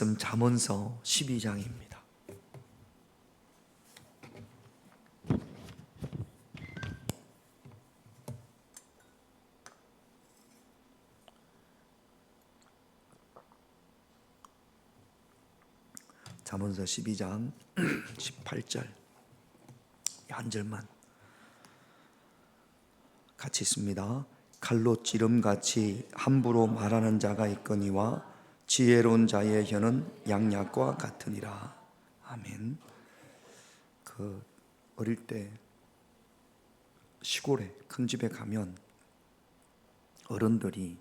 말씀 잠언서 12장입니다. 잠언서 12장 18절 한 절만 같이 있습니다. 칼로 찌름같이 함부로 말하는 자가 있거니와 지혜로운 자의 혀는 양약과 같으니라. 아멘. 어릴 때 시골에 큰 집에 가면 어른들이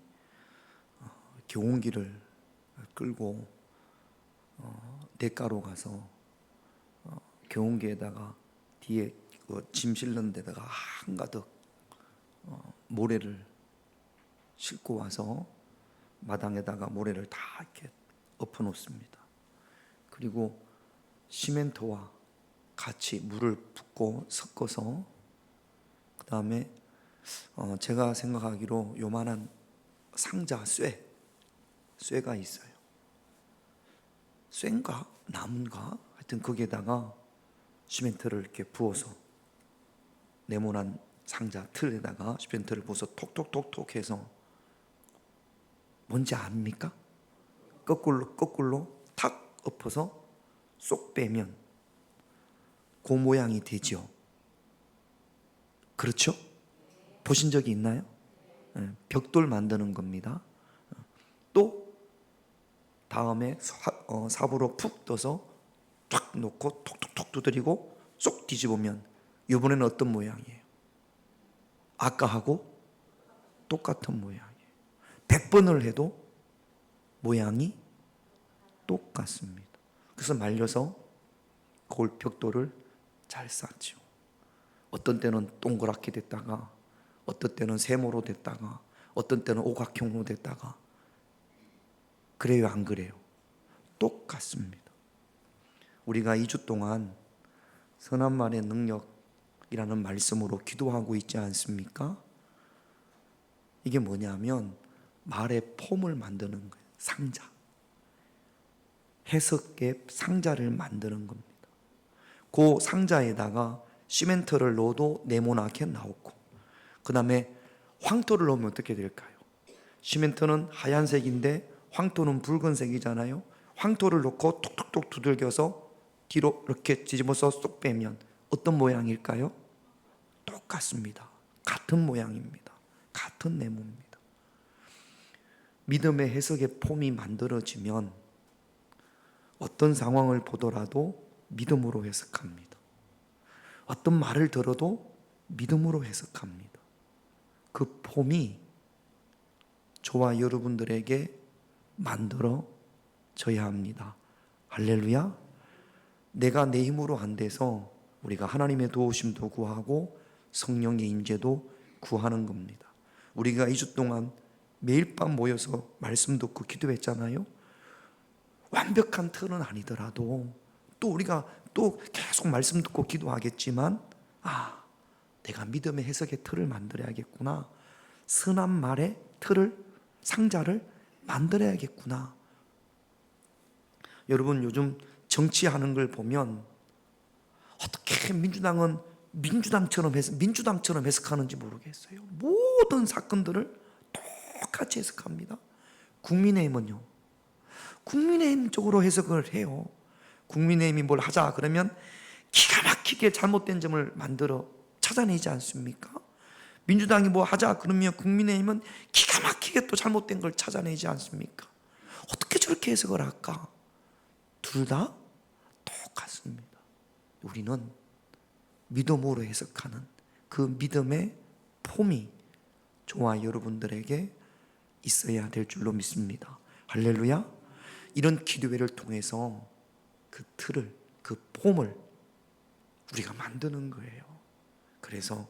경운기를 끌고 냇가로 가서 경운기에다가 뒤에 짐 실는 데다가 한가득 모래를 싣고 와서 마당에다가 모래를 다 이렇게 엎어 놓습니다. 그리고 시멘트와 같이 물을 붓고 섞어서 그 다음에 제가 생각하기로 요만한 상자 쇠가 있어요. 쇠인가 나무인가 하여튼 거기에다가 시멘트를 이렇게 부어서 네모난 상자 틀에다가 시멘트를 부어서 톡톡톡톡 해서 뭔지 압니까? 거꾸로 탁 엎어서 쏙 빼면 그 모양이 되죠. 그렇죠? 보신 적이 있나요? 벽돌 만드는 겁니다. 또 다음에 삽으로 푹 떠서 탁 놓고 톡톡톡 두드리고 쏙 뒤집으면 이번에는 어떤 모양이에요? 아까하고 똑같은 모양이에요. 100번을 해도 모양이 똑같습니다. 그래서 말려서 그걸 벽돌을 잘 쌓죠. 어떤 때는 동그랗게 됐다가 어떤 때는 세모로 됐다가 어떤 때는 오각형으로 됐다가 그래요, 안 그래요? 똑같습니다. 우리가 2주 동안 선한 말의 능력이라는 말씀으로 기도하고 있지 않습니까? 이게 뭐냐면 말의 폼을 만드는 거예요. 상자. 해석의 상자를 만드는 겁니다. 그 상자에다가 시멘트를 넣어도 네모나게 나오고 그 다음에 황토를 넣으면 어떻게 될까요? 시멘트는 하얀색인데 황토는 붉은색이잖아요. 황토를 넣고 톡톡톡 두들겨서 뒤로 이렇게 뒤집어서 쏙 빼면 어떤 모양일까요? 똑같습니다. 같은 모양입니다. 같은 네모입니다. 믿음의 해석의 폼이 만들어지면 어떤 상황을 보더라도 믿음으로 해석합니다. 어떤 말을 들어도 믿음으로 해석합니다. 그 폼이 저와 여러분들에게 만들어져야 합니다. 할렐루야. 내가 내 힘으로 안 돼서 우리가 하나님의 도우심도 구하고 성령의 임재도 구하는 겁니다. 우리가 2주 동안 매일 밤 모여서 말씀 듣고 기도했잖아요. 완벽한 틀은 아니더라도 또 우리가 또 계속 말씀 듣고 기도하겠지만 내가 믿음의 해석의 틀을 만들어야겠구나. 선한 말의 틀을 상자를 만들어야겠구나. 여러분 요즘 정치하는 걸 보면 어떻게 민주당은 민주당처럼 해석하는지 모르겠어요. 모든 사건들을 똑같이 해석합니다. 국민의힘은요. 국민의힘 쪽으로 해석을 해요. 국민의힘이 뭘 하자 그러면 기가 막히게 잘못된 점을 만들어 찾아내지 않습니까? 민주당이 뭐 하자 그러면 국민의힘은 기가 막히게 또 잘못된 걸 찾아내지 않습니까? 어떻게 저렇게 해석을 할까? 둘 다 똑같습니다. 우리는 믿음으로 해석하는 그 믿음의 폼이 저와 여러분들에게 있어야 될 줄로 믿습니다. 할렐루야. 이런 기도회를 통해서 그 틀을, 그 폼을 우리가 만드는 거예요. 그래서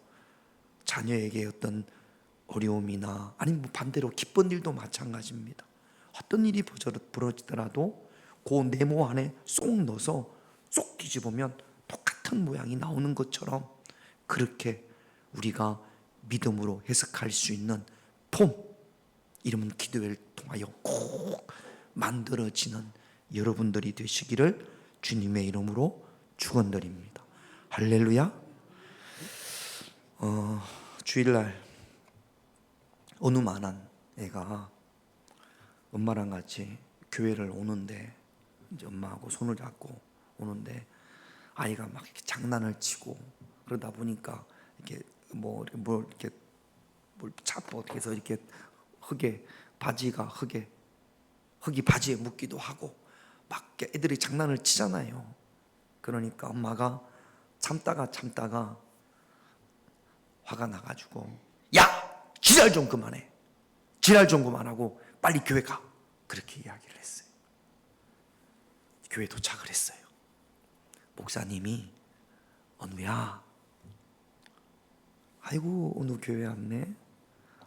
자녀에게 어떤 어려움이나 아니면 반대로 기쁜 일도 마찬가지입니다. 어떤 일이 벌어지더라도 그 네모 안에 쏙 넣어서 쏙 뒤집으면 똑같은 모양이 나오는 것처럼 그렇게 우리가 믿음으로 해석할 수 있는 폼, 이름은 기도회를 통하여 꼭 만들어지는 여러분들이 되시기를 주님의 이름으로 축원드립니다. 할렐루야. 주일날 어느 만한 애가 엄마랑 같이 교회를 오는데, 이제 엄마하고 손을 잡고 오는데 아이가 막 이렇게 장난을 치고 그러다 보니까 이렇게 뭘 이렇게 뭘 잡고 어떻게 해서 이렇게 흙이 바지에 묻기도 하고 막 애들이 장난을 치잖아요. 그러니까 엄마가 참다가 화가 나가지고, 야! 지랄 좀 그만해. 지랄 좀 그만하고 빨리 교회 가. 그렇게 이야기를 했어요. 교회 도착을 했어요. 목사님이, 은우야, 아이고 은우 교회 왔네.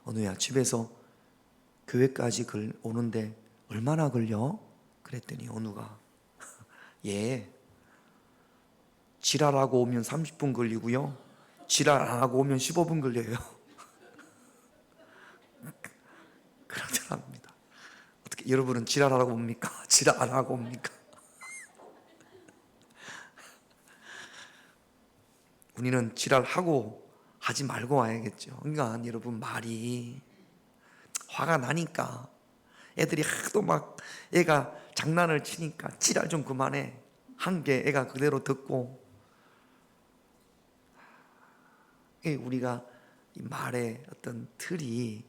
은우야, 집에서 교회까지 오는데 얼마나 걸려? 그랬더니 은우가 예, 지랄하고 오면 30분 걸리고요, 지랄 안 하고 오면 15분 걸려요. 그러더랍니다. 어떻게 여러분은 지랄하라고 옵니까? 지랄 안 하고 옵니까? 우리는 지랄하고 하지 말고 와야겠죠. 그러니까 여러분, 말이 화가 나니까 애들이 하도 막 애가 장난을 치니까 지랄 좀 그만해 한 게 애가 그대로 듣고, 우리가 이 말에 어떤 틀이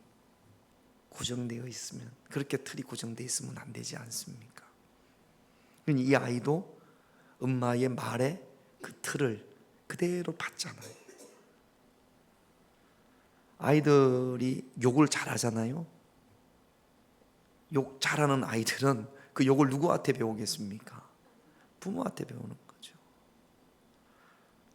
고정되어 있으면, 그렇게 틀이 고정되어 있으면 안 되지 않습니까? 이 아이도 엄마의 말에 그 틀을 그대로 받잖아요. 아이들이 욕을 잘하잖아요. 욕 잘하는 아이들은 그 욕을 누구한테 배우겠습니까? 부모한테 배우는 거죠.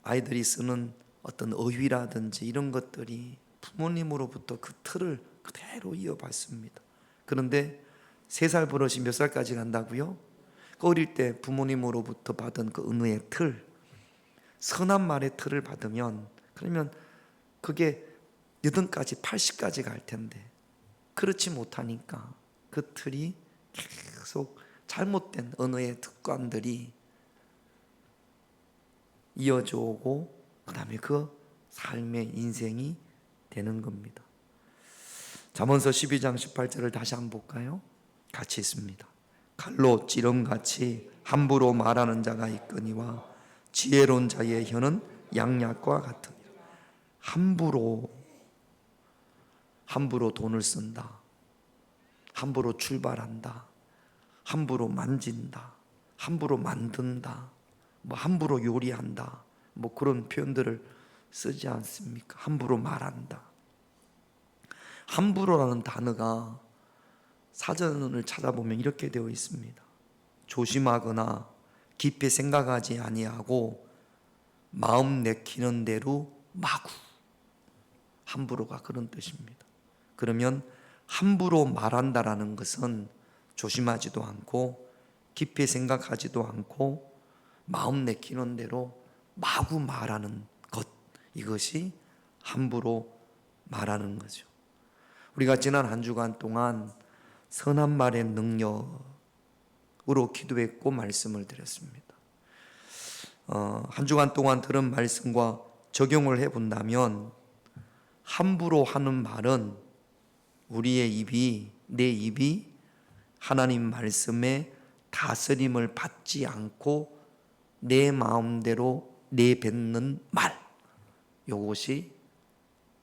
아이들이 쓰는 어떤 어휘라든지 이런 것들이 부모님으로부터 그 틀을 그대로 이어받습니다. 그런데 3살 버릇이 몇 살까지 간다고요? 어릴 때 부모님으로부터 받은 그 은혜의 틀, 선한 말의 틀을 받으면, 그러면 그게 80까지 80까지 갈 텐데, 그렇지 못하니까 그 틀이 계속 잘못된 언어의 습관들이 이어져 오고, 그 다음에 그 삶의 인생이 되는 겁니다. 잠언서 12장 18절을 다시 한번 볼까요? 같이 있습니다. 칼로 찌름같이 함부로 말하는 자가 있거니와 지혜로운 자의 혀는 양약과 같으니라. 함부로 돈을 쓴다, 함부로 출발한다, 함부로 만진다, 함부로 만든다, 함부로 요리한다, 그런 표현들을 쓰지 않습니까? 함부로 말한다. 함부로라는 단어가 사전을 찾아보면 이렇게 되어 있습니다. 조심하거나 깊이 생각하지 아니하고 마음 내키는 대로 마구. 함부로가 그런 뜻입니다. 그러면 함부로 말한다라는 것은 조심하지도 않고 깊이 생각하지도 않고 마음 내키는 대로 마구 말하는 것, 이것이 함부로 말하는 거죠. 우리가 지난 한 주간 동안 선한 말의 능력으로 기도했고 말씀을 드렸습니다. 한 주간 동안 들은 말씀과 적용을 해본다면, 함부로 하는 말은 우리의 입이, 내 입이 하나님 말씀에 다스림을 받지 않고 내 마음대로 내뱉는 말,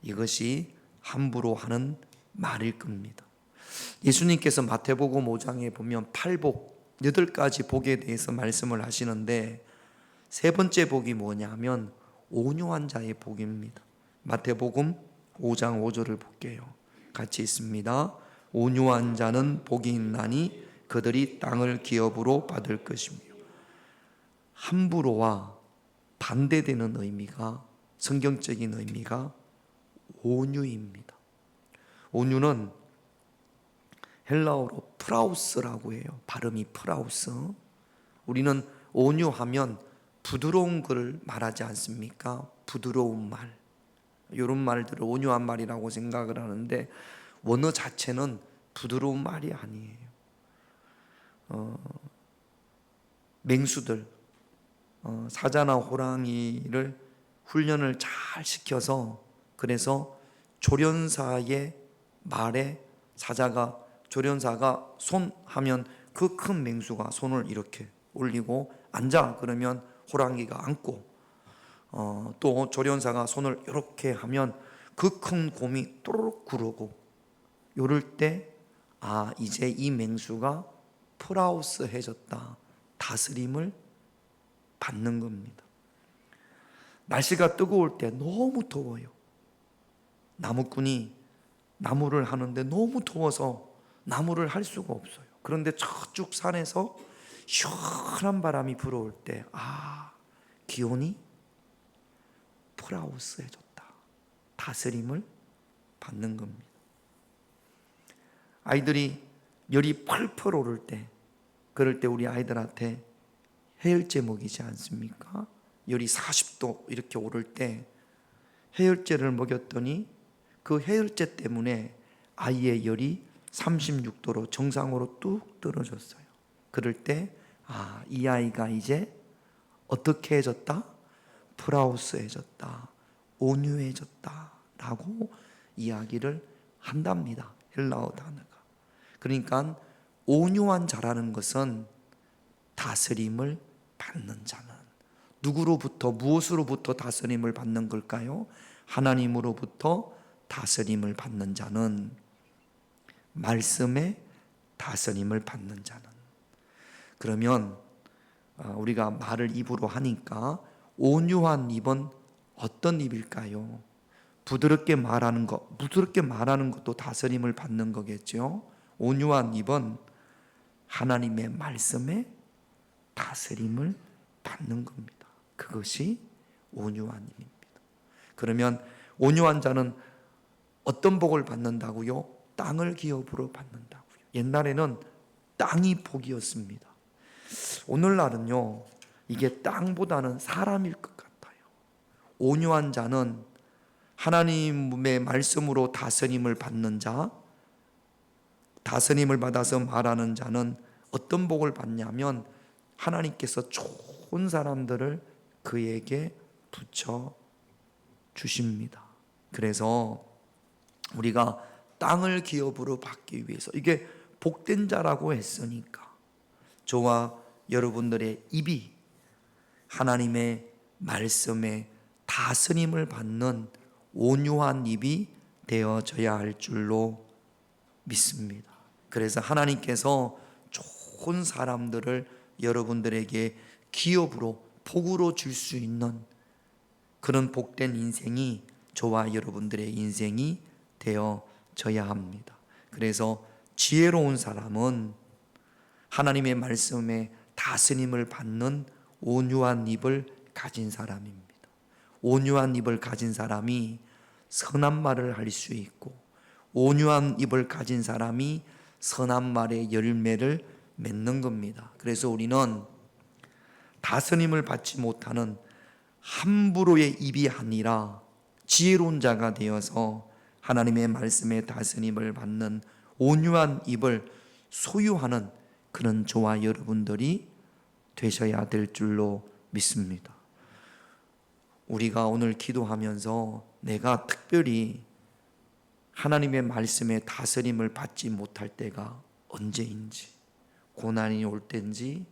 이것이 함부로 하는 말일 겁니다. 예수님께서 마태복음 5장에 보면 8가지 복에 대해서 말씀을 하시는데, 3번째 복이 뭐냐면 온유한 자의 복입니다. 마태복음 5장 5절을 볼게요. 같이 있습니다. 온유한 자는 복이 있나니 그들이 땅을 기업으로 받을 것이며. 함부로와 반대되는 의미가, 성경적인 의미가 온유입니다. 온유는 헬라어로 프라우스라고 해요. 발음이 프라우스. 우리는 온유하면 부드러운 걸 말하지 않습니까? 부드러운 말, 이런 말들을 온유한 말이라고 생각을 하는데, 원어 자체는 부드러운 말이 아니에요. 맹수들, 사자나 호랑이를 훈련을 잘 시켜서, 그래서 조련사의 말에 조련사가 손 하면 그 큰 맹수가 손을 이렇게 올리고, 앉아 그러면 호랑이가 앉고, 또 조련사가 손을 이렇게 하면 그 큰 곰이 또르륵 구르고, 요럴 때 이제 이 맹수가 프라우스해졌다, 다스림을 받는 겁니다. 날씨가 뜨거울 때 너무 더워요. 나무꾼이 나무를 하는데 너무 더워서 나무를 할 수가 없어요. 그런데 저쪽 산에서 시원한 바람이 불어올 때 기온이 프라우스해졌다, 다스림을 받는 겁니다. 아이들이 열이 펄펄 오를 때, 그럴 때 우리 아이들한테 해열제 먹이지 않습니까? 열이 40도 이렇게 오를 때 해열제를 먹였더니 그 해열제 때문에 아이의 열이 36도로 정상으로 뚝 떨어졌어요. 그럴 때 이 아이가 이제 어떻게 해졌다? 프라우스해졌다, 온유해졌다 라고 이야기를 한답니다, 헬라어 단어가. 그러니까 온유한 자라는 것은 다스림을 받는 자는, 누구로부터, 무엇으로부터 다스림을 받는 걸까요? 하나님으로부터 다스림을 받는 자는, 말씀의 다스림을 받는 자는. 그러면 우리가 말을 입으로 하니까 온유한 입은 어떤 입일까요? 부드럽게 말하는 것도 다스림을 받는 거겠죠. 온유한 입은 하나님의 말씀에 다스림을 받는 겁니다. 그것이 온유한 입입니다. 그러면 온유한 자는 어떤 복을 받는다고요? 땅을 기업으로 받는다고요. 옛날에는 땅이 복이었습니다. 오늘날은요, 이게 땅보다는 사람일 것 같아요. 온유한 자는 하나님의 말씀으로 다스림을 받는 자, 다스림을 받아서 말하는 자는 어떤 복을 받냐면 하나님께서 좋은 사람들을 그에게 붙여 주십니다. 그래서 우리가 땅을 기업으로 받기 위해서, 이게 복된 자라고 했으니까 저와 여러분들의 입이 하나님의 말씀에 다스림을 받는 온유한 입이 되어져야 할 줄로 믿습니다. 그래서 하나님께서 좋은 사람들을 여러분들에게 기업으로, 복으로 줄 수 있는 그런 복된 인생이 저와 여러분들의 인생이 되어져야 합니다. 그래서 지혜로운 사람은 하나님의 말씀에 다스림을 받는 온유한 입을 가진 사람입니다. 온유한 입을 가진 사람이 선한 말을 할 수 있고, 온유한 입을 가진 사람이 선한 말의 열매를 맺는 겁니다. 그래서 우리는 다스림을 받지 못하는 함부로의 입이 아니라 지혜로운 자가 되어서 하나님의 말씀에 다스림을 받는 온유한 입을 소유하는 그런 저와 여러분들이 되셔야 될 줄로 믿습니다. 우리가 오늘 기도하면서 내가 특별히 하나님의 말씀에 다스림을 받지 못할 때가 언제인지, 고난이 올 때인지,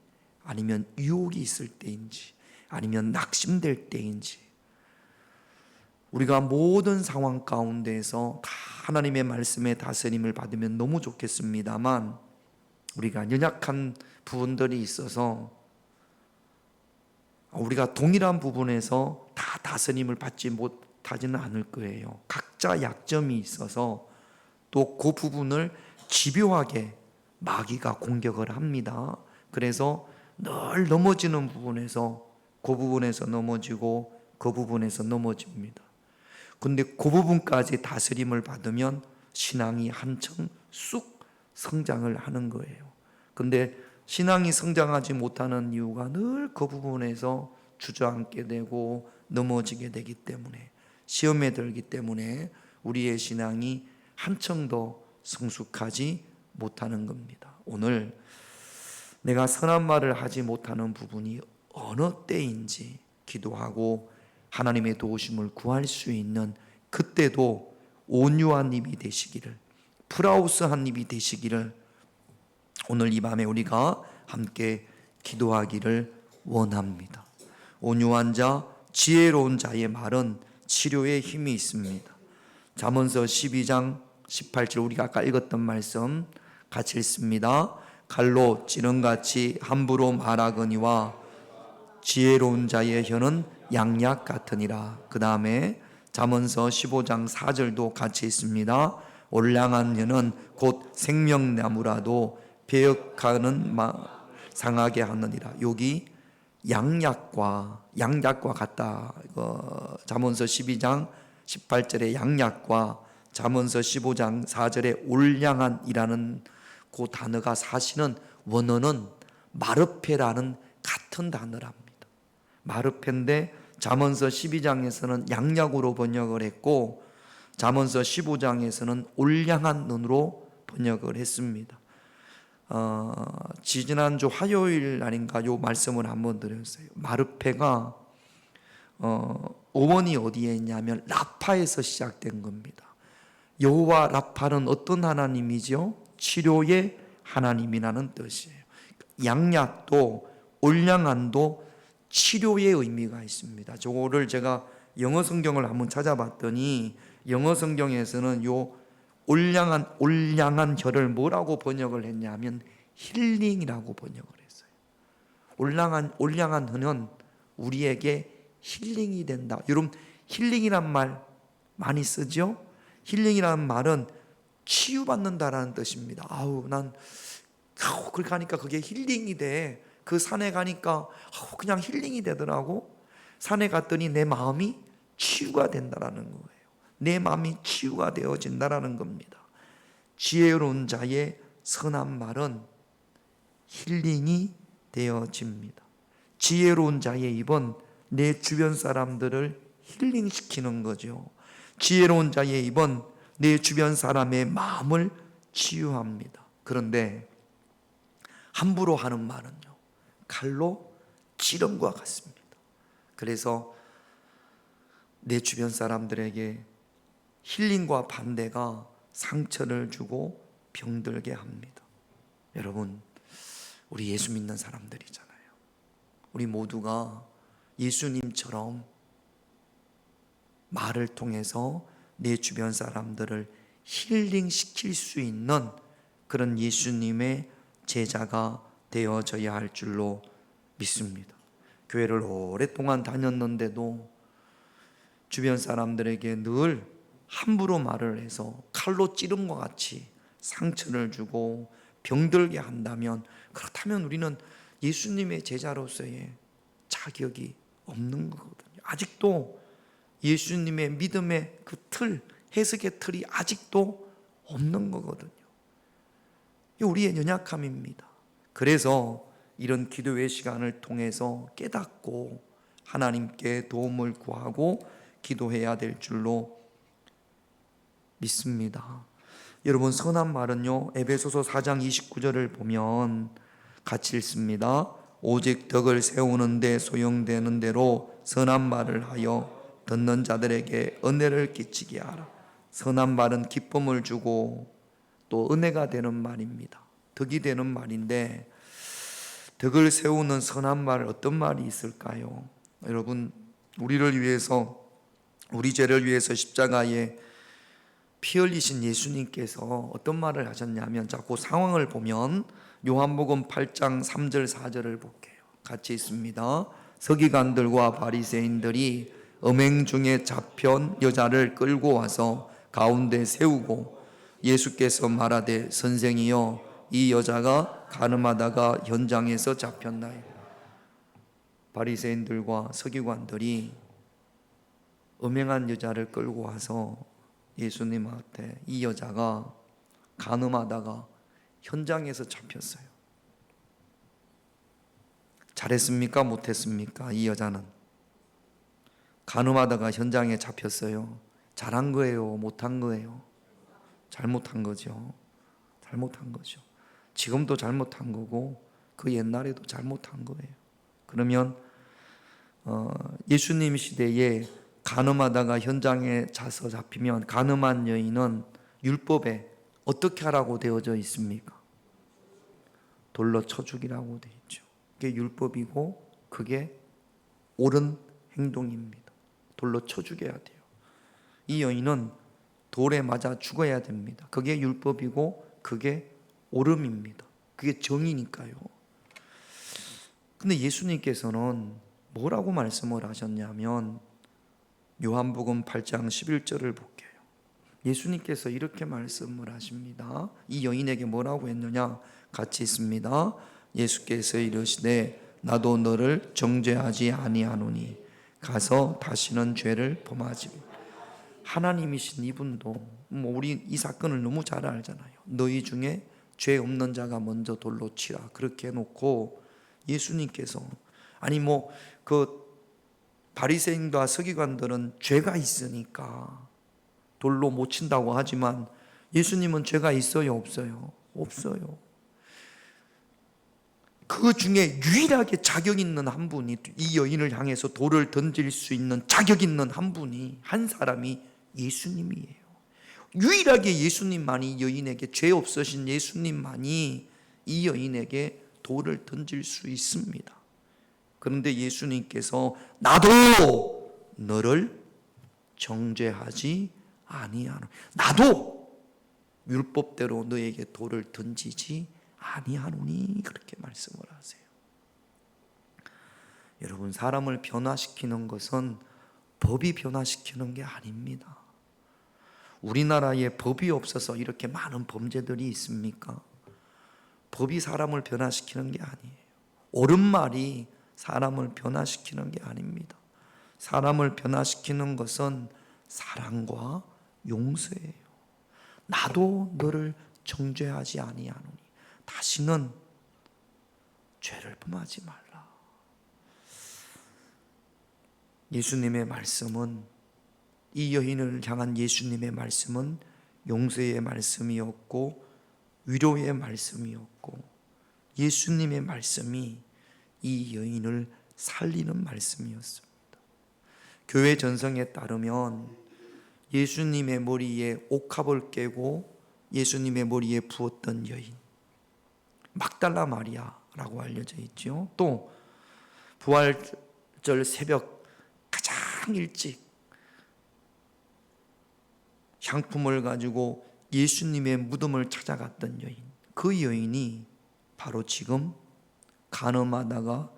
아니면 유혹이 있을 때인지, 아니면 낙심될 때인지, 우리가 모든 상황 가운데에서 다 하나님의 말씀에 다스림을 받으면 너무 좋겠습니다만, 우리가 연약한 부분들이 있어서 우리가 동일한 부분에서 다 다스림을 받지 못하지는 않을 거예요. 각자 약점이 있어서 또 그 부분을 집요하게 마귀가 공격을 합니다. 그래서 늘 넘어지는 부분에서 그 부분에서 넘어지고 그 부분에서 넘어집니다. 근데 그 부분까지 다스림을 받으면 신앙이 한층 쑥 성장을 하는 거예요. 근데 신앙이 성장하지 못하는 이유가 늘 그 부분에서 주저앉게 되고 넘어지게 되기 때문에, 시험에 들기 때문에 우리의 신앙이 한층 더 성숙하지 못하는 겁니다. 오늘 내가 선한 말을 하지 못하는 부분이 어느 때인지 기도하고 하나님의 도우심을 구할 수 있는 그때도 온유한 입이 되시기를, 프라우스한 입이 되시기를 오늘 이 밤에 우리가 함께 기도하기를 원합니다. 온유한 자, 지혜로운 자의 말은 치료에 힘이 있습니다. 잠언서 12장 18절 우리가 아까 읽었던 말씀 같이 읽습니다. 칼로 찌른같이 함부로 말하거니와 지혜로운 자의 혀는 양약 같으니라. 그 다음에 잠언서 15장 4절도 같이 있습니다. 올량한 혀는 곧 생명나무라도 배역하는 상하게 하느니라. 여기 양약과 같다. 잠언서 12장 18절의 양약과 잠언서 15장 4절의 올량한이라는 그 단어가 사실은 원어는 마르페라는 같은 단어랍니다. 마르페인데 잠언서 12장에서는 양약으로 번역을 했고 잠언서 15장에서는 올량한 눈으로 번역을 했습니다. 지지난주 화요일 날인가 요 말씀을 한번 드렸어요. 마르페가 어원이 어디에 있냐면 라파에서 시작된 겁니다. 여호와 라파는 어떤 하나님이죠? 치료의 하나님이라는 뜻이에요. 양약도 올량한도 치료의 의미가 있습니다. 저거를 제가 영어 성경을 한번 찾아봤더니 영어 성경에서는 요 올량한 혀를 뭐라고 번역을 했냐면 힐링이라고 번역을 했어요. 올량한 혀는 우리에게 힐링이 된다. 여러분 힐링이란 말 많이 쓰죠? 힐링이라는 말은 치유받는다라는 뜻입니다. 그렇게 하니까 그게 힐링이 돼. 그 산에 가니까 그냥 힐링이 되더라고. 산에 갔더니 내 마음이 치유가 된다라는 거예요. 내 마음이 치유가 되어진다라는 겁니다. 지혜로운 자의 선한 말은 힐링이 되어집니다. 지혜로운 자의 입은 내 주변 사람들을 힐링시키는 거죠. 지혜로운 자의 입은 내 주변 사람의 마음을 치유합니다. 그런데 함부로 하는 말은요, 칼로 찌름과 같습니다. 그래서 내 주변 사람들에게 힐링과 반대가 상처를 주고 병들게 합니다. 여러분, 우리 예수 믿는 사람들이잖아요. 우리 모두가 예수님처럼 말을 통해서 내 주변 사람들을 힐링시킬 수 있는 그런 예수님의 제자가 되어져야 할 줄로 믿습니다. 교회를 오랫동안 다녔는데도 주변 사람들에게 늘 함부로 말을 해서 칼로 찌른 것 같이 상처를 주고 병들게 한다면, 그렇다면 우리는 예수님의 제자로서의 자격이 없는 거거든요. 아직도 예수님의 믿음의 그 틀, 해석의 틀이 아직도 없는 거거든요. 우리의 연약함입니다. 그래서 이런 기도의 시간을 통해서 깨닫고 하나님께 도움을 구하고 기도해야 될 줄로 믿습니다. 여러분, 선한 말은요, 에베소서 4장 29절을 보면 같이 읽습니다. 오직 덕을 세우는 데 소용되는 대로 선한 말을 하여 듣는 자들에게 은혜를 끼치게 하라. 선한 말은 기쁨을 주고 또 은혜가 되는 말입니다. 덕이 되는 말인데, 덕을 세우는 선한 말, 어떤 말이 있을까요? 여러분, 우리를 위해서, 우리 죄를 위해서 십자가에 피 흘리신 예수님께서 어떤 말을 하셨냐면, 자, 그 상황을 보면 요한복음 8장 3절 4절을 볼게요. 같이 있습니다. 서기관들과 바리새인들이 음행 중에 잡혀온 여자를 끌고 와서 가운데 세우고 예수께서 말하되, 선생이여, 이 여자가 간음하다가 현장에서 잡혔나이다. 바리새인들과 서기관들이 음행한 여자를 끌고 와서 예수님한테, 이 여자가 간음하다가 현장에서 잡혔어요. 잘했습니까? 못했습니까? 이 여자는 간음하다가 현장에 잡혔어요. 잘한 거예요? 못한 거예요? 잘못한 거죠. 잘못한 거죠. 지금도 잘못한 거고 그 옛날에도 잘못한 거예요. 그러면 예수님 시대에 간음하다가 현장에 자서 잡히면 간음한 여인은 율법에 어떻게 하라고 되어져 있습니까? 돌로 쳐 죽이라고 되어 있죠. 그게 율법이고 그게 옳은 행동입니다. 돌로 쳐 죽여야 돼요. 이 여인은 돌에 맞아 죽어야 됩니다. 그게 율법이고 그게 옳음입니다. 그게 정의니까요. 근데 예수님께서는 뭐라고 말씀을 하셨냐면 요한복음 8장 11절을 볼게요. 예수님께서 이렇게 말씀을 하십니다. 이 여인에게 뭐라고 했느냐? 같이 있습니다. 예수께서 이르시되 나도 너를 정죄하지 아니하노니 가서 다시는 죄를 범하지 마. 하나님이신 이분도 우리 이 사건을 너무 잘 알잖아요. 너희 중에 죄 없는 자가 먼저 돌로 치라 그렇게 해놓고 예수님께서 아니 그 바리새인과 서기관들은 죄가 있으니까 돌로 못 친다고 하지만 예수님은 죄가 있어요 없어요? 없어요. 그 중에 유일하게 자격 있는 한 분이 이 여인을 향해서 돌을 던질 수 있는 자격 있는 한 분이 한 사람이 예수님이에요. 유일하게 예수님만이 여인에게 죄 없으신 예수님만이 이 여인에게 돌을 던질 수 있습니다. 그런데 예수님께서 나도 너를 정죄하지 아니하노. 나도 율법대로 너에게 돌을 던지지 아니하노니 그렇게 말씀을 하세요. 여러분 사람을 변화시키는 것은 법이 변화시키는 게 아닙니다. 우리나라에 법이 없어서 이렇게 많은 범죄들이 있습니까? 법이 사람을 변화시키는 게 아니에요. 옳은 말이 사람을 변화시키는 게 아닙니다. 사람을 변화시키는 것은 사랑과 용서예요. 나도 너를 정죄하지 아니하노니 다시는 죄를 범하지 말라. 예수님의 말씀은 이 여인을 향한 예수님의 말씀은 용서의 말씀이었고 위로의 말씀이었고 예수님의 말씀이 이 여인을 살리는 말씀이었습니다. 교회 전성에 따르면 예수님의 머리에 옥합을 깨고 예수님의 머리에 부었던 여인 막달라 마리아라고 알려져 있죠. 또 부활절 새벽 가장 일찍 향품을 가지고 예수님의 무덤을 찾아갔던 여인, 그 여인이 바로 지금 간음하다가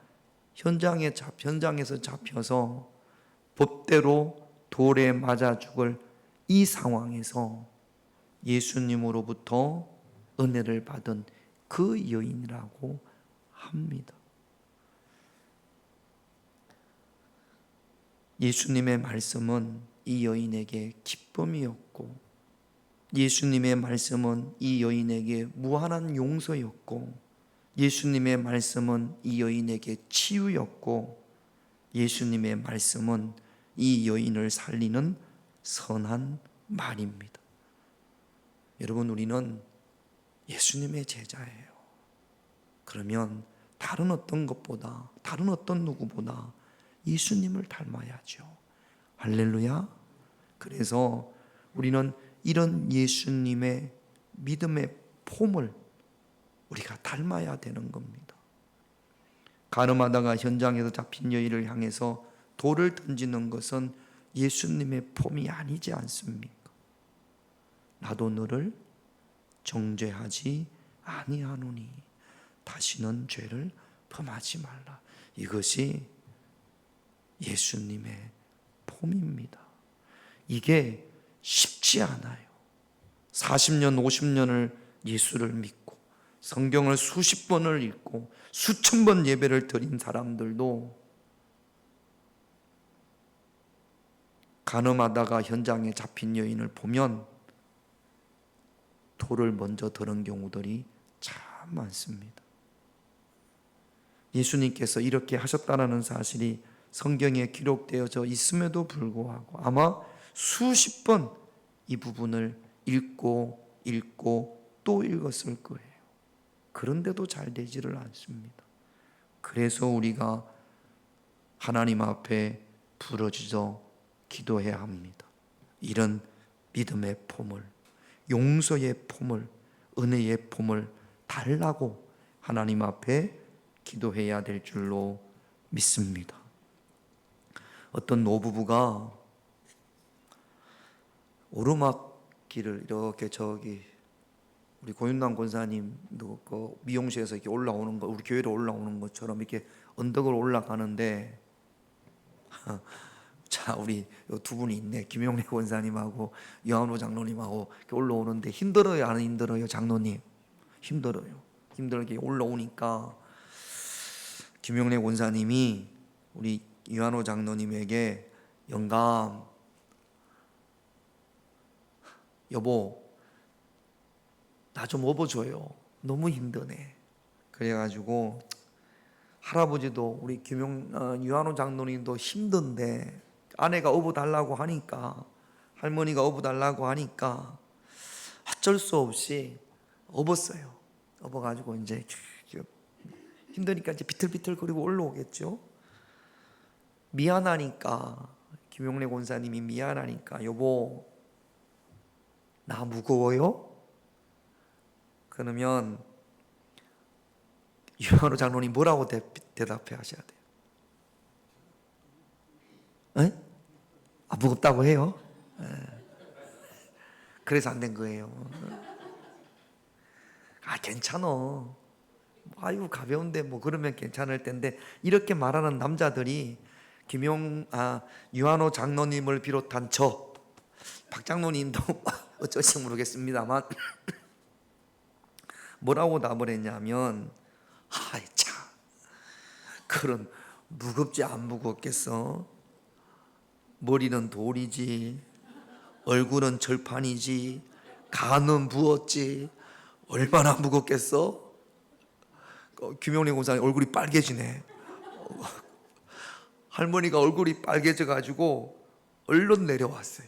현장에서 잡혀서 법대로 돌에 맞아 죽을 이 상황에서 예수님으로부터 은혜를 받은 그 여인이라고 합니다. 예수님의 말씀은 이 여인에게 기쁨이었고 예수님의 말씀은 이 여인에게 무한한 용서였고 예수님의 말씀은 이 여인에게 치유였고 예수님의 말씀은 이 여인을 살리는 선한 말입니다. 여러분 우리는 예수님의 제자예요. 그러면 다른 어떤 것보다 다른 어떤 누구보다 예수님을 닮아야죠. 할렐루야. 그래서 우리는 이런 예수님의 믿음의 폼을 우리가 닮아야 되는 겁니다. 간음하다가 현장에서 잡힌 여인을 향해서 돌을 던지는 것은 예수님의 폼이 아니지 않습니까? 나도 너를 정죄하지 아니하노니 다시는 죄를 범하지 말라. 이것이 예수님의 폼입니다. 이게 쉽지 않아요. 40년, 50년을 예수를 믿고 성경을 수십 번을 읽고 수천 번 예배를 드린 사람들도 간음하다가 현장에 잡힌 여인을 보면 돌을 먼저 드는 경우들이 참 많습니다. 예수님께서 이렇게 하셨다는 사실이 성경에 기록되어져 있음에도 불구하고 아마 수십 번 이 부분을 읽고 또 읽었을 거예요. 그런데도 잘 되지를 않습니다. 그래서 우리가 하나님 앞에 부르짖어 기도해야 합니다. 이런 믿음의 폼을, 용서의 폼을, 은혜의 폼을 달라고 하나님 앞에 기도해야 될 줄로 믿습니다. 어떤 노부부가 오르막길을 이렇게 우리 고윤남 권사님도 그 미용실에서 이렇게 올라오는 거, 우리 교회로 올라오는 것처럼 이렇게 언덕을 올라가는데 자, 우리 두 분이 있네. 김용래 권사님하고 요한호 장로님하고 이렇게 올라오는데 힘들어요, 안 힘들어요, 장로님? 힘들어요. 힘들게 올라오니까 김용래 권사님이 우리 요한호 장로님에게 영감, 여보, 나 좀 업어줘요. 너무 힘드네. 그래가지고 할아버지도 우리 유한호 장로님도 힘든데 아내가 업어달라고 하니까, 할머니가 업어달라고 하니까 어쩔 수 없이 업었어요. 업어가지고 이제 힘드니까 이제 비틀비틀거리고 올라오겠죠. 미안하니까, 김용래 권사님이 미안하니까, 여보, 나 무거워요? 그러면 유한호 장로님 뭐라고 대답해 하셔야 돼요? 에? 아, 무겁다고 해요? 그래서 안 된 거예요. 아, 괜찮어. 아유, 가벼운데 뭐 그러면 괜찮을 텐데, 이렇게 말하는 남자들이 유한호 장로님을 비롯한 박 장로님도 어쩔지 모르겠습니다만 뭐라고 답을 했냐면, 아이 참, 그런 무겁지 안 무겁겠어? 머리는 돌이지, 얼굴은 절판이지, 간은 부었지, 얼마나 무겁겠어? 김용래 권사님 얼굴이 빨개지네. 할머니가 얼굴이 빨개져 가지고 얼른 내려왔어요.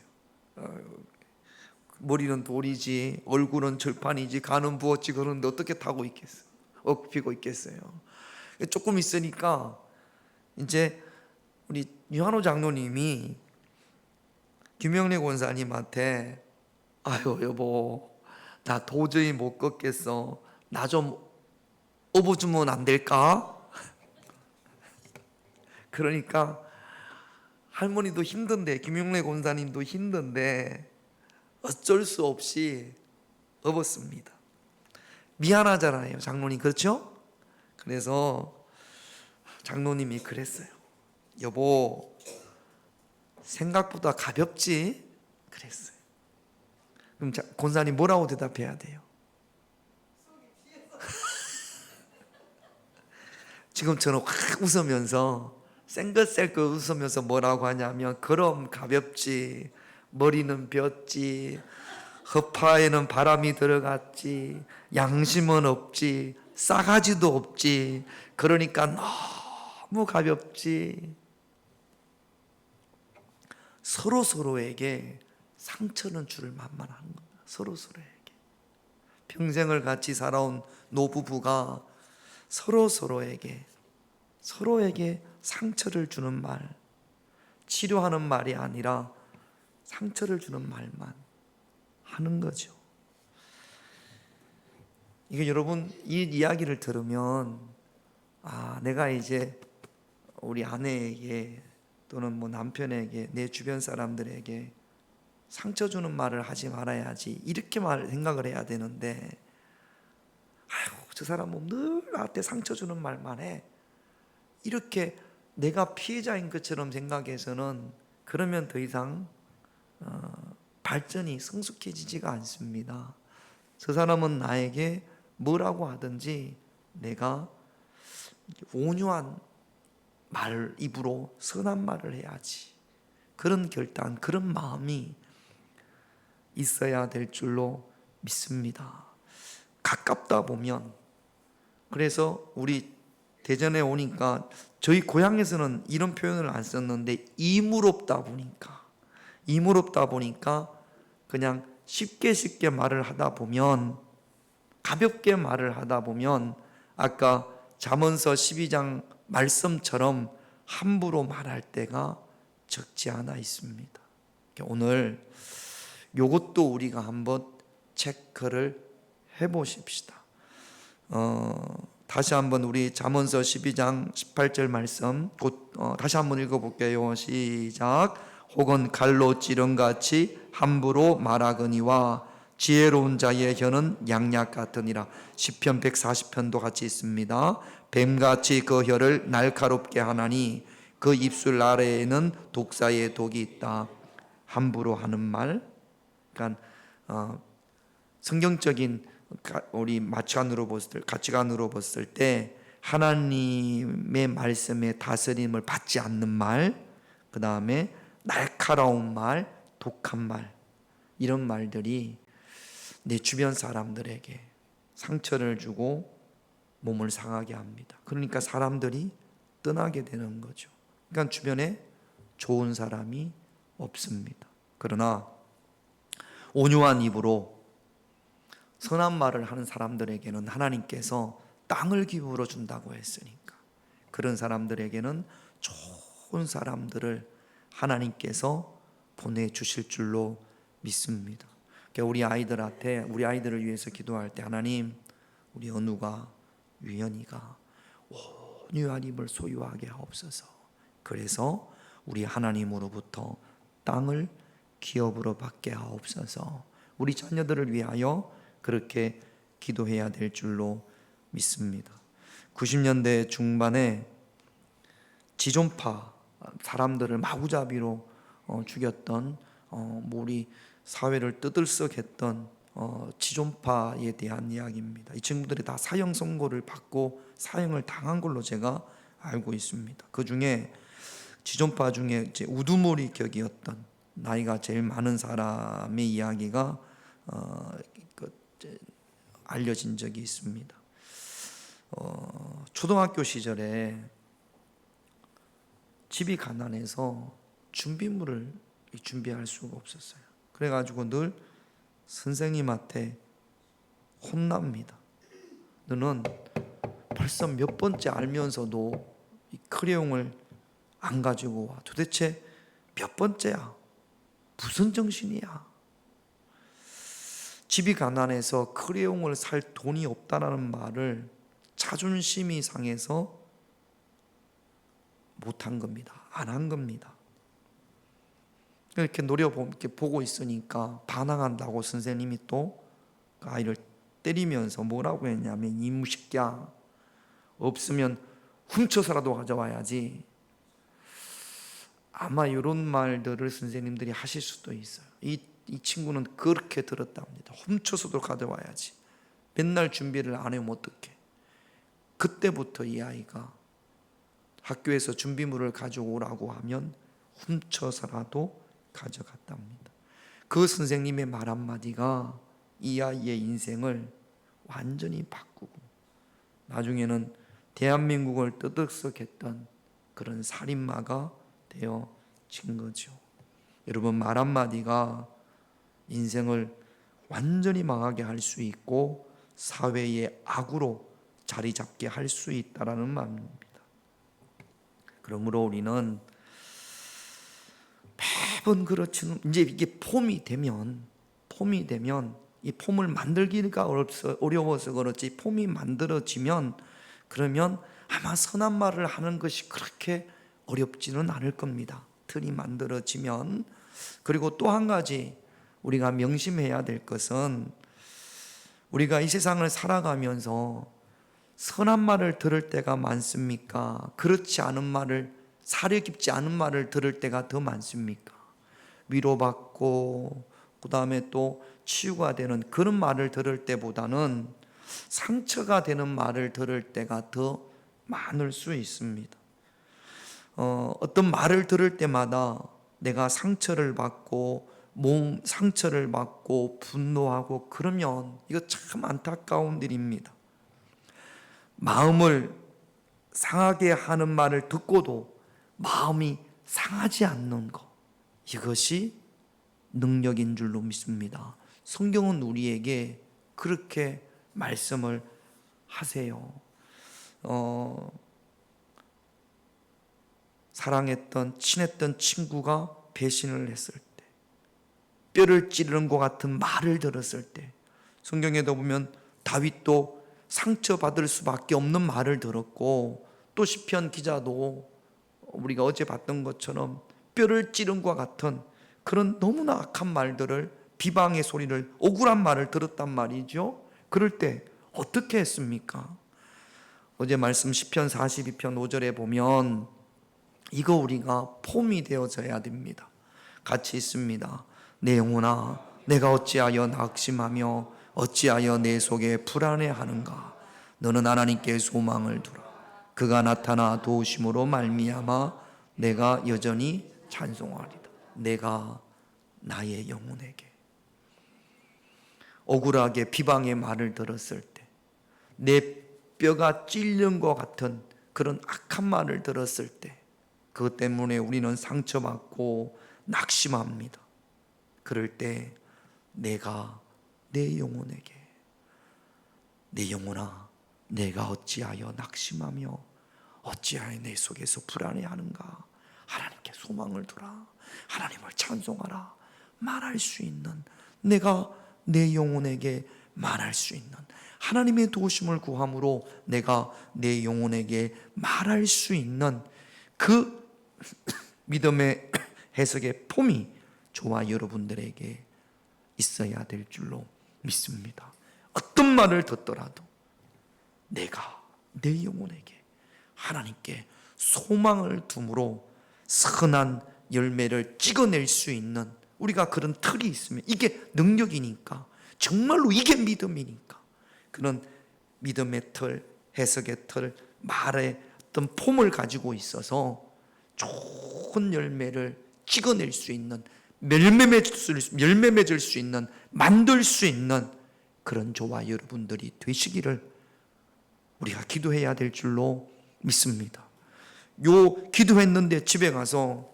머리는 돌이지, 얼굴은 절판이지, 간은 부었지, 그러는데 어떻게 타고 있겠어? 업히고 있겠어요. 조금 있으니까 이제 우리 유한호 장로님이 김영래 권사님한테, 아유 여보, 나 도저히 못 걷겠어. 나 좀 업어주면 안 될까? 그러니까 할머니도 힘든데, 김영래 권사님도 힘든데 어쩔 수 없이 업었습니다. 미안하잖아요, 장로님. 그렇죠? 그래서 장로님이 그랬어요. 여보, 생각보다 가볍지? 그랬어요. 그럼 권사님 뭐라고 대답해야 돼요? 지금처럼 확 웃으면서, 쌩긋쌩긋 웃으면서 뭐라고 하냐면, 그럼 가볍지, 머리는 벼지, 허파에는 바람이 들어갔지, 양심은 없지, 싸가지도 없지, 그러니까 너무 가볍지. 서로서로에게 상처는 줄을 만만하는 겁니다. 서로서로에게 평생을 같이 살아온 노부부가 서로에게 상처를 주는 말, 치료하는 말이 아니라 상처를 주는 말만 하는 거죠. 이게 여러분, 이 이야기를 들으면, 내가 이제 우리 아내에게 또는 뭐 남편에게, 내 주변 사람들에게 상처 주는 말을 하지 말아야지, 이렇게 생각을 해야 되는데, 저 사람은 늘 나한테 상처 주는 말만 해, 이렇게 내가 피해자인 것처럼 생각해서는, 그러면 더 이상 발전이 성숙해지지가 않습니다. 저 사람은 나에게 뭐라고 하든지 내가 온유한 말, 입으로 선한 말을 해야지, 그런 결단, 그런 마음이 있어야 될 줄로 믿습니다. 가깝다 보면, 그래서 우리 대전에 오니까 저희 고향에서는 이런 표현을 안 썼는데, 이물없다 보니까 그냥 쉽게 말을 하다 보면 가볍게 말을 하다 보면 아까 잠언서 12장 말씀처럼 함부로 말할 때가 적지 않아 있습니다. 오늘 이것도 우리가 한번 체크를 해보십시다. 다시 한번 우리 잠언서 12장 18절 말씀 다시 한번 읽어볼게요. 시작. 혹은 칼로 찌른같이 함부로 말하거니와 지혜로운 자의 혀는 양약 같으니라. 시편 140편도 같이 있습니다. 뱀같이 그 혀를 날카롭게 하나니 그 입술 아래에는 독사의 독이 있다. 함부로 하는 말, 그러니까 성경적인 우리 가치관으로 봤을 때 하나님의 말씀에 다스림을 받지 않는 말, 그 다음에 날카로운 말, 독한 말, 이런 말들이 내 주변 사람들에게 상처를 주고 몸을 상하게 합니다. 그러니까 사람들이 떠나게 되는 거죠. 그러니까 주변에 좋은 사람이 없습니다. 그러나 온유한 입으로 선한 말을 하는 사람들에게는 하나님께서 땅을 기울여 준다고 했으니까 그런 사람들에게는 좋은 사람들을 하나님께서 보내주실 줄로 믿습니다. 우리 아이들을 위해서 기도할 때 하나님, 우리 은우가, 유연이가 온유한 입을 소유하게 하옵소서. 그래서 우리 하나님으로부터 땅을 기업으로 받게 하옵소서. 우리 자녀들을 위하여 그렇게 기도해야 될 줄로 믿습니다. 90년대 중반에 지존파 사람들을 마구잡이로 죽였던 우리 사회를 떠들썩했던 지존파에 대한 이야기입니다. 이 친구들이 다 사형 선고를 받고 사형을 당한 걸로 제가 알고 있습니다. 그 중에 지존파 중에 이제 우두머리 격이었던 나이가 제일 많은 사람의 이야기가 알려진 적이 있습니다. 초등학교 시절에 집이 가난해서 준비물을 준비할 수가 없었어요. 그래가지고 늘 선생님한테 혼납니다. 너는 벌써 몇 번째 알면서도 이 크레용을 안 가지고 와. 도대체 몇 번째야? 무슨 정신이야? 집이 가난해서 크레용을 살 돈이 없다라는 말을 자존심이 상해서 못한 겁니다. 안 한 겁니다. 이렇게 이렇게 보고 있으니까 반항한다고 선생님이 또 아이를 때리면서 뭐라고 했냐면, 이 무식야, 없으면 훔쳐서라도 가져와야지. 아마 이런 말들을 선생님들이 하실 수도 있어요. 이 친구는 그렇게 들었답니다. 훔쳐서도 가져와야지. 맨날 준비를 안 하면 어떡해. 그때부터 이 아이가 학교에서 준비물을 가져오라고 하면 훔쳐서라도 가져갔답니다. 그 선생님의 말 한마디가 이 아이의 인생을 완전히 바꾸고 나중에는 대한민국을 떠들썩했던 그런 살인마가 되어진 거죠. 여러분, 말 한마디가 인생을 완전히 망하게 할 수 있고 사회의 악으로 자리 잡게 할 수 있다라는 말입니다. 그러므로 우리는 매번 그렇지는, 이제 이게 폼이 되면 이 폼을 만들기가 어려워서 그렇지, 폼이 만들어지면 그러면 아마 선한 말을 하는 것이 그렇게 어렵지는 않을 겁니다. 틀이 만들어지면. 그리고 또 한 가지 우리가 명심해야 될 것은, 우리가 이 세상을 살아가면서 선한 말을 들을 때가 많습니까? 그렇지 않은 말을, 사려 깊지 않은 말을 들을 때가 더 많습니까? 위로받고 그 다음에 또 치유가 되는 그런 말을 들을 때보다는 상처가 되는 말을 들을 때가 더 많을 수 있습니다. 어떤 말을 들을 때마다 내가 상처를 받고 분노하고 그러면 이거 참 안타까운 일입니다. 마음을 상하게 하는 말을 듣고도 마음이 상하지 않는 것, 이것이 능력인 줄로 믿습니다. 성경은 우리에게 그렇게 말씀을 하세요. 사랑했던 친했던 친구가 배신을 했을 때, 뼈를 찌르는 것 같은 말을 들었을 때, 성경에도 보면 다윗도 상처받을 수밖에 없는 말을 들었고, 또 시편 기자도 우리가 어제 봤던 것처럼 뼈를 찌른 것 같은 그런 너무나 악한 말들을, 비방의 소리를, 억울한 말을 들었단 말이죠. 그럴 때 어떻게 했습니까? 어제 말씀 시편 42편 5절에 보면 이거 우리가 폼이 되어져야 됩니다. 같이 있습니다. 내 영혼아, 내가 어찌하여 낙심하며 어찌하여 내 속에 불안해하는가? 너는 하나님께 소망을 두라. 그가 나타나 도우심으로 말미암아 내가 여전히 찬송하리다. 내가 나의 영혼에게 억울하게 비방의 말을 들었을 때, 내 뼈가 찔린 것 같은 그런 악한 말을 들었을 때, 그것 때문에 우리는 상처받고 낙심합니다. 그럴 때 내가 내 영혼에게, 내 영혼아, 내가 어찌하여 낙심하며 어찌하여 내 속에서 불안해하는가? 하나님께 소망을 두라. 하나님을 찬송하라. 말할 수 있는, 내가 내 영혼에게 말할 수 있는, 하나님의 도우심을 구함으로 내가 내 영혼에게 말할 수 있는 그 믿음의 해석의 폼이 저와 여러분들에게 있어야 될 줄로 믿습니다. 어떤 말을 듣더라도 내가 내 영혼에게 하나님께 소망을 둠으로 선한 열매를 찍어낼 수 있는, 우리가 그런 틀이 있으면 이게 능력이니까, 정말로 이게 믿음이니까, 그런 믿음의 틀, 해석의 틀, 말의 어떤 폼을 가지고 있어서 좋은 열매를 찍어낼 수 있는, 열매 맺을 수 있는, 만들 수 있는 그런 저와 여러분들이 되시기를 우리가 기도해야 될 줄로 믿습니다. 요 기도했는데 집에 가서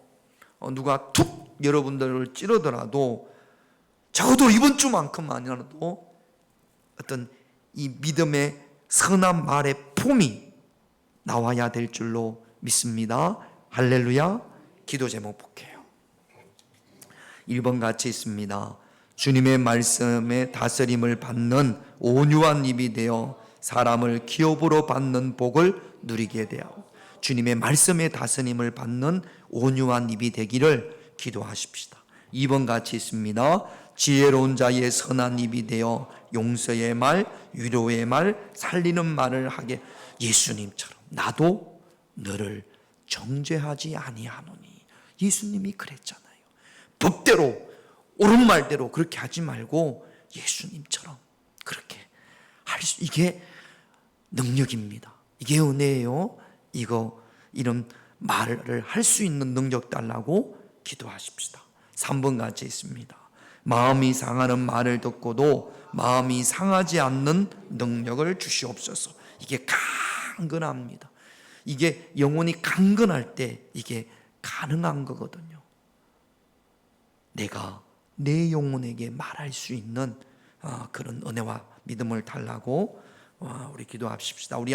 누가 툭 여러분들을 찌르더라도 적어도 이번 주만큼만이라도 어떤 이 믿음의 선한 말의 폼이 나와야 될 줄로 믿습니다. 할렐루야. 기도 제목 볼게요. 1번 같이 있습니다. 주님의 말씀에 다스림을 받는 온유한 입이 되어 사람을 기업으로 받는 복을 누리게 되어, 주님의 말씀에 다스림을 받는 온유한 입이 되기를 기도하십시다. 2번 같이 있습니다. 지혜로운 자의 선한 입이 되어 용서의 말, 위로의 말, 살리는 말을 하게, 예수님처럼 나도 너를 정죄하지 아니하노니. 예수님이 그랬잖아요. 법대로 옳은 말대로 그렇게 하지 말고 예수님처럼 그렇게 할 수, 이게 능력입니다. 이게 은혜예요. 이런 말을 할 수 있는 능력 달라고 기도하십시다. 3번 같이 있습니다. 마음이 상하는 말을 듣고도 마음이 상하지 않는 능력을 주시옵소서. 이게 강건합니다. 이게 영혼이 강건할 때 이게 가능한 거거든요. 내가 내 영혼에게 말할 수 있는 그런 은혜와 믿음을 달라고 우리 기도합시다. 우리